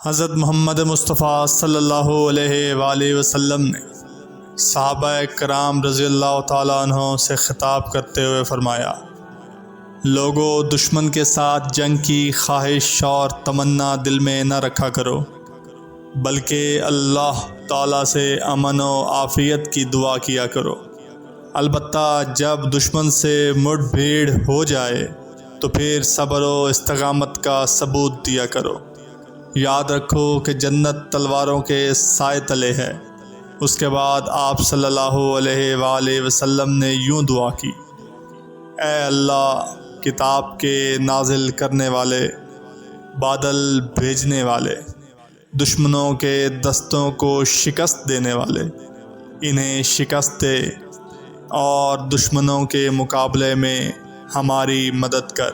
حضرت محمد مصطفیٰ صلی اللہ علیہ وآلہ وسلم نے صحابہ کرام رضی اللہ تعالیٰ عنہ سے خطاب کرتے ہوئے فرمایا، لوگو دشمن کے ساتھ جنگ کی خواہش اور تمنا دل میں نہ رکھا کرو، بلکہ اللہ تعالیٰ سے امن و عافیت کی دعا کیا کرو۔ البتہ جب دشمن سے مڑ بھیڑ ہو جائے تو پھر صبر و استقامت کا ثبوت دیا کرو۔ یاد رکھو کہ جنت تلواروں کے سائے تلے ہے۔ اس کے بعد آپ صلی اللہ علیہ وآلہ وسلم نے یوں دعا کی، اے اللہ کتاب کے نازل کرنے والے، بادل بھیجنے والے، دشمنوں کے دستوں کو شکست دینے والے، انہیں شکست دے اور دشمنوں کے مقابلے میں ہماری مدد کر۔